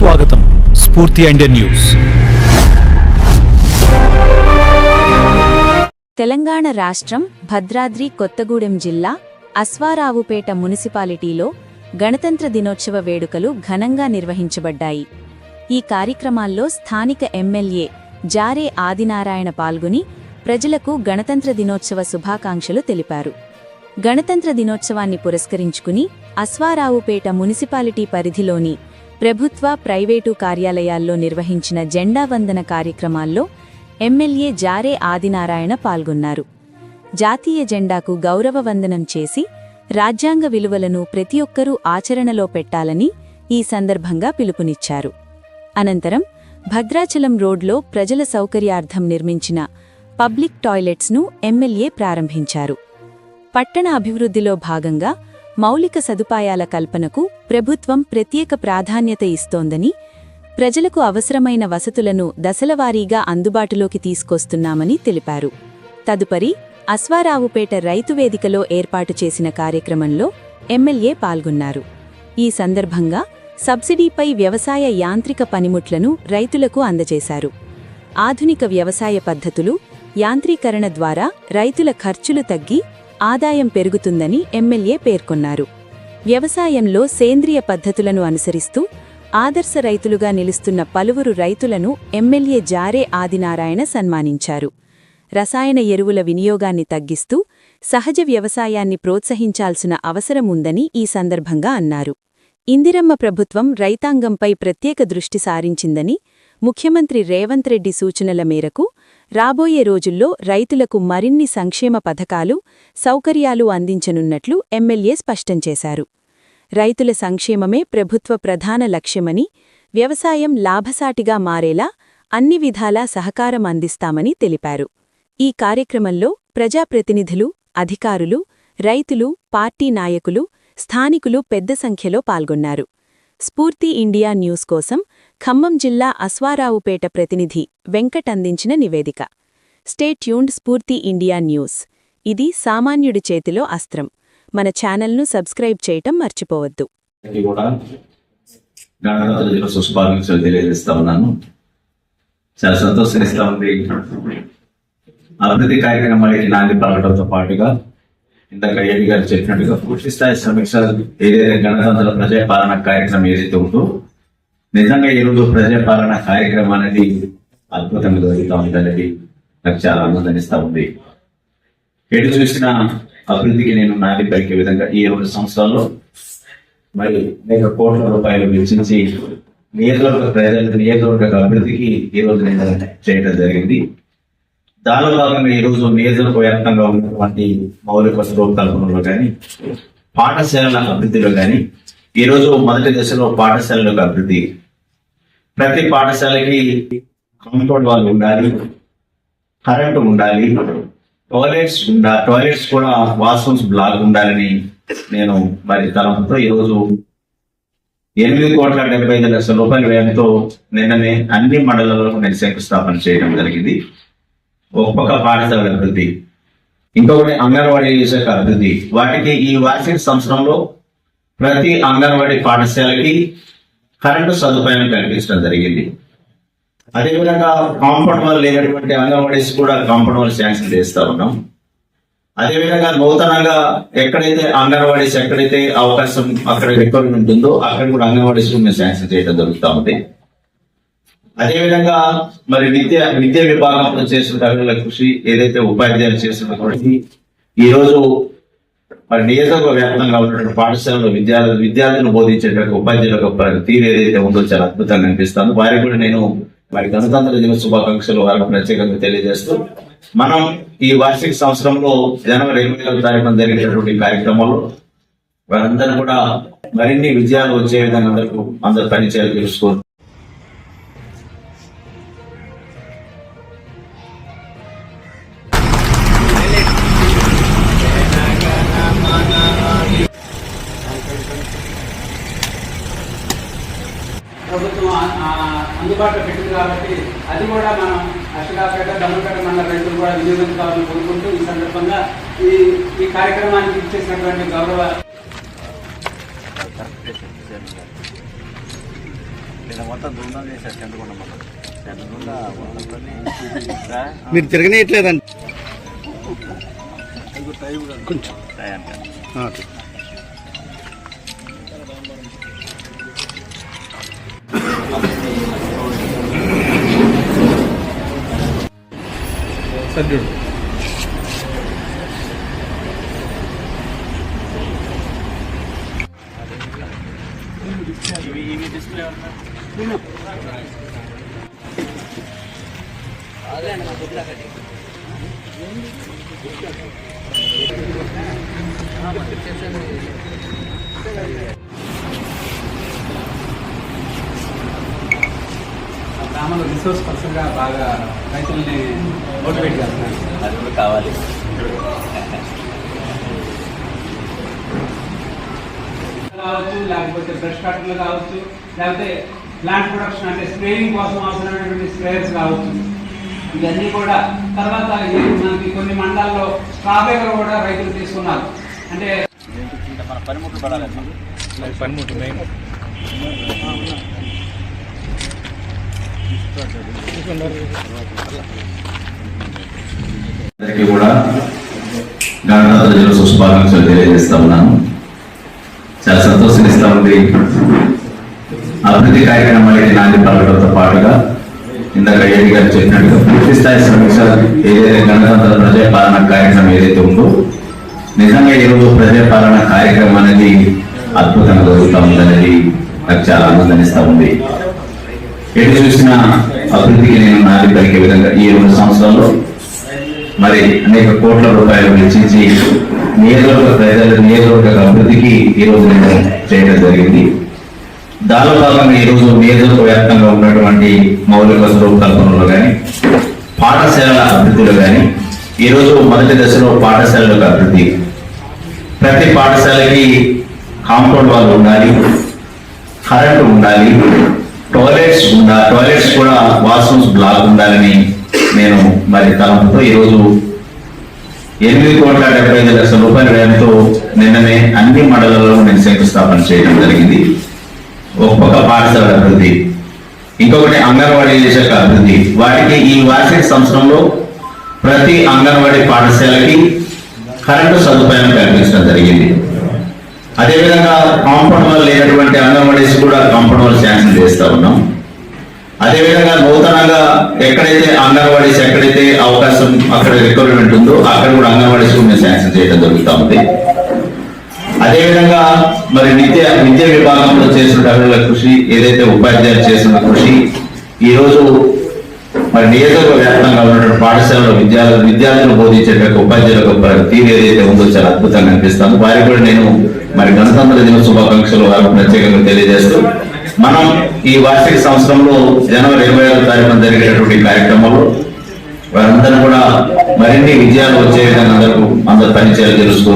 సుస్వాగతం స్ఫూర్తి Indian news. Telangana రాష్ట్రం భద్రాద్రి కొత్తగూడెం జిల్లా అశ్వారావుపేట మున్సిపాలిటీలో గణతంత్ర దినోత్సవ వేడుకలు ఘనంగా నిర్వహించబడ్డాయి. ఈ కార్యక్రమాల్లో స్థానిక ఎమ్మెల్యే జారే ఆదినారాయణ పాల్గొని ప్రజలకు గణతంత్ర దినోత్సవ శుభాకాంక్షలు తెలిపారు. గణతంత్ర దినోత్సవాన్ని పురస్కరించుకుని అశ్వారావుపేట మున్సిపాలిటీ పరిధిలోని ప్రభుత్వ, ప్రైవేటు కార్యాలయాల్లో నిర్వహించిన జెండా వందన కార్యక్రమాల్లో ఎమ్మెల్యే జారే ఆదినారాయణ పాల్గొన్నారు. జాతీయ జెండాకు గౌరవ వందనం చేసి రాజ్యాంగ విలువలను ప్రతి ఒక్కరూ ఆచరణలో పెట్టాలని ఈ సందర్భంగా పిలుపునిచ్చారు. అనంతరం భద్రాచలం రోడ్లో ప్రజల సౌకర్యార్థం నిర్మించిన పబ్లిక్ టాయిలెట్స్ను ఎమ్మెల్యే ప్రారంభించారు. పట్టణ అభివృద్ధిలో భాగంగా మౌలిక సదుపాయాల కల్పనకు ప్రభుత్వం ప్రత్యేక ప్రాధాన్యత ఇస్తోందని, ప్రజలకు అవసరమైన వసతులను దశలవారీగా అందుబాటులోకి తీసుకొస్తున్నామని తెలిపారు. తదుపరి అశ్వారావుపేట రైతు వేదికలో ఏర్పాటు చేసిన కార్యక్రమంలో ఎమ్మెల్యే పాల్గొన్నారు. ఈ సందర్భంగా సబ్సిడీపై వ్యవసాయ యాంత్రిక పనిముట్లను రైతులకు అందజేశారు. ఆధునిక వ్యవసాయ పద్ధతులు, యాంత్రీకరణ ద్వారా రైతుల ఖర్చులు తగ్గి ఆదాయం పెరుగుతుందని ఎమ్మెల్యే పేర్కొన్నారు. వ్యవసాయంలో సేంద్రియ పద్ధతులను అనుసరిస్తూ ఆదర్శ రైతులుగా నిలుస్తున్న పలువురు రైతులను ఎమ్మెల్యే జారే ఆదినారాయణ సన్మానించారు. రసాయన ఎరువుల వినియోగాన్ని తగ్గిస్తూ సహజ వ్యవసాయాన్ని ప్రోత్సహించాల్సిన అవసరం ఉందని ఈ సందర్భంగా అన్నారు. ఇందిరమ్మ ప్రభుత్వం రైతాంగంపై ప్రత్యేక దృష్టి సారించిందని, ముఖ్యమంత్రి రేవంత్ రెడ్డి సూచనల మేరకు రాబోయే రోజుల్లో రైతులకు మరిన్ని సంక్షేమ పథకాలు, సౌకర్యాలు అందించనున్నట్లు ఎమ్మెల్యే స్పష్టం చేశారు. రైతుల సంక్షేమమే ప్రభుత్వ ప్రధాన లక్ష్యమని, వ్యవసాయం లాభసాటిగా మారేలా అన్ని విధాలా సహకారం అందిస్తామని తెలిపారు. ఈ కార్యక్రమంలో ప్రజాప్రతినిధులు, అధికారులు, రైతులు, పార్టీ నాయకులు, స్థానికులు పెద్ద సంఖ్యలో పాల్గొన్నారు. స్ఫూర్తి ఇండియా న్యూస్ కోసం ఖమ్మం జిల్లా అశ్వారావుపేట ప్రతినిధి వెంకట్ అందించిన నివేదిక. Stay tuned. స్ఫూర్తి ఇండియా న్యూస్, ఇది సామాన్యుడి చేతిలో అస్త్రం. మన ఛానల్ను సబ్స్క్రైబ్ చేయటం మర్చిపోవద్దు. చాలా సంతోషిస్తా ఉంది. అభివృద్ధి కార్యక్రమాలకి నాంది పలకడంతో పాటుగా ఇందాక ఏడి గారు చెప్పినట్టుగా పూర్తి స్థాయి సమీక్ష ఏదైతే గణతంత్ర ప్రజాపాలన కార్యక్రమం ఏదైతే ఉందో, నిజంగా ఈరోజు ప్రజాపాలన కార్యక్రమం అనేది అద్భుతంగా జరుగుతూ ఉందనేది నాకు చాలా ఆనందాన్నిస్తా ఉంది. ఎటు చూసిన అభివృద్ధికి నేను నాటి పలికే విధంగా ఈ 2 సంవత్సరాల్లో మరి అనేక కోట్ల రూపాయలు వెచ్చించి నియోజకవర్గ అభివృద్ధికి ఈ రోజు నేను చేయడం జరిగింది. దానిలో భాగంగా ఈరోజు నియోజకవర్గ వ్యాప్తంగా ఉన్నటువంటి మౌలిక రూపకల్పనలో కానీ, పాఠశాలల అభివృద్ధిలో కానీ, ఈరోజు మొదటి దశలో పాఠశాలలకు అభివృద్ధి. ప్రతి పాఠశాలకి కాంపౌండ్ వాల్ ఉండాలి, కరెంటు ఉండాలి, టాయిలెట్స్ కూడా వాష్రూమ్స్ బ్లాక్ ఉండాలని నేను మరి తలంపుతో ఈరోజు 8,75,00,000 రూపాయల వ్యయంతో నిన్ననే అన్ని మండలాల్లో నేను శంకుస్థాపన చేయడం జరిగింది. ఒక్కొక్క పాఠశాల అభివృద్ధి, ఇంకొకటి అంగన్వాడీ శాఖ అభివృద్ధి. వాటికి ఈ వార్షిక సంవత్సరంలో ప్రతి అంగన్వాడీ పాఠశాలకి కరెంటు సదుపాయం కల్పించడం జరిగింది. అదేవిధంగా కాంపౌండ్ వాల్ లేనటువంటి అంగన్వాడీస్ కూడా కాంపౌండ్ వాల్ శాంక్షన్ చేస్తా ఉన్నాం. అదేవిధంగా నూతనంగా ఎక్కడైతే అంగన్వాడీస్ ఎక్కడైతే అవకాశం అక్కడ రిక్వైర్మెంట్ ఉందో అక్కడ కూడా అంగన్వాడీస్ మేము శాంక్షన్ చేయడం జరుగుతూ ఉంది. అదేవిధంగా మరి విద్యా విభాగంలో చేస్తున్న కృషి ఏదైతే ఉపాధ్యాయులు చేస్తున్నటువంటి ఈ రోజు మరి నియోజకవర్గ వ్యాప్తంగా ఉన్నటువంటి పాఠశాలలో విద్యార్థులను బోధించేటువంటి ఉపాధ్యాయుల తీరు ఏదైతే ఉందో చాలా అద్భుతంగా అనిపిస్తాను. వారికి కూడా నేను మరి గణతంత్ర దిన శుభాకాంక్షలు వారికి ప్రత్యేకంగా తెలియజేస్తూ, మనం ఈ వార్షిక సంవత్సరంలో జనవరి 21వ తారీఖున జరిగినటువంటి కార్యక్రమంలో వారందరూ కూడా మరిన్ని విజయాలు వచ్చే విధంగా అందరూ పనిచేయాలని తెలుసుకోండి. ప్రభుత్వం అందుబాటులో పెట్టింది కాబట్టి అది కూడా మనం అష్టకాపేట, దమ్మపేట మండల రైతులు కూడా వినియోగించుకోవాలని కోరుకుంటూ ఈ సందర్భంగా ఈ కార్యక్రమానికి ఇచ్చేసినటువంటి గౌరవ మీరు తిరగనేయట్లేదండి కొంచెం సజ్జుడు గ్రామంలో రిసోర్స్ పర్సన్గా బాగా రైతుల్ని మోటివేట్ చేస్తున్నారు. అది కూడా కావాలి. కావచ్చు, లేకపోతే బ్రష్ కట్టర్లు కావచ్చు, లేకపోతే ప్లాంట్ ప్రొడక్షన్ అంటే స్ప్రేయింగ్ కోసం అవసరమైనటువంటి స్ప్రేయర్స్ కావచ్చు. ఇవన్నీ కూడా తర్వాత మనకి కొన్ని మండలాల్లో స్ట్రాబెర్రీ కూడా రైతులు తీసుకున్నారు. అంటే మన పనిముట్లు పడాలి, పనిముట్లు మెయిన్. అందరికీ కూడా గణతంత్ర దినోత్సవ శుభాకాంక్షలు తెలియజేస్తా ఉన్నాను. చాలా సంతోషిస్తా ఉంది. అభివృద్ధి కార్యక్రమాలకి నాంది పలకడంతో పాటుగా ఇందాక ఏడి గారు చెప్పినట్టుగా పూర్తి స్థాయి సమీక్ష ఏదైతే గణతంత్ర ప్రజాపాలన కార్యక్రమం ఏదైతే ఉందో నిజంగా ఈరోజు ప్రజాపాలన కార్యక్రమం అనేది అద్భుతంగా జరుగుతూ ఉందనేది నాకు చాలా ఆనందనిస్తూ ఉంది. ఎటు చూసిన అభివృద్ధికి నేను నాది పలికే విధంగా ఈ 2 సంవత్సరాల్లో మరి అనేక కోట్ల రూపాయలు వెచ్చించి నియోజకవర్గ అభివృద్ధికి ఈ రోజు నేను చేయడం జరిగింది. దానిలో భాగంగా ఈ రోజు నియోజకవర్గ వ్యాప్తంగా ఉన్నటువంటి మౌలిక రూపకల్పనలో కానీ పాఠశాలల అభివృద్ధిలో కానీ ఈరోజు మొదటి దశలో పాఠశాలల అభివృద్ధి. ప్రతి పాఠశాలకి కాంపౌండ్ వాల్ ఉండాలి, కరెంటు ఉండాలి, టాయిలెట్స్ కూడా వాష్రూమ్స్ బ్లాక్ ఉండాలని నేను మరి తలంపుతో ఈరోజు 8,75,00,000 రూపాయల వ్యయంతో నిన్ననే అన్ని మండలాల్లో నేను శంకుస్థాపన చేయడం జరిగింది. ఒక్కొక్క పాఠశాల అభివృద్ధి, ఇంకొకటి అంగన్వాడీ శాఖ అభివృద్ధి. వాటికి ఈ వార్షిక సంవత్సరంలో ప్రతి అంగన్వాడీ పాఠశాలకి కరెంటు సదుపాయం కల్పించడం జరిగింది. అదేవిధంగా కాంపౌండ్ వాల్ లేనటువంటి అంగన్వాడీస్ కూడా కాంపౌండ్ వాల్ శాంక్షన్ చేస్తా ఉన్నాం. అదేవిధంగా నూతనంగా ఎక్కడైతే అంగన్వాడీస్ ఎక్కడైతే అవకాశం అక్కడ రిక్వైర్మెంట్ ఉందో అక్కడ కూడా అంగన్వాడీస్ కూడా శాంక్షన్ చేయడం జరుగుతూ ఉంది. అదేవిధంగా మరి విద్యా విభాగంలో చేసిన కృషి, ఏదైతే ఉపాధ్యాయులు చేసిన కృషి, ఈ రోజు మరి నియోజకవర్గ వ్యాప్తంగా ఉన్నటువంటి పాఠశాలలో విద్యార్థులు బోధించేటువంటి ఉపాధ్యాయుల తీరు ఏదైతే ఉందో చాలా అద్భుతంగా అనిపిస్తాను. వారికి కూడా నేను మరి గణతంత్ర దిన శుభాకాంక్షలు వారికి ప్రత్యేకంగా తెలియజేస్తూ మనం ఈ వార్షిక సంవత్సరంలో జనవరి 26వ తారీఖున జరిగేటటువంటి కార్యక్రమంలో వారందరూ కూడా మరిన్ని విజయాలు వచ్చే విధంగా అందరూ పనిచేయాలని తెలుసుకో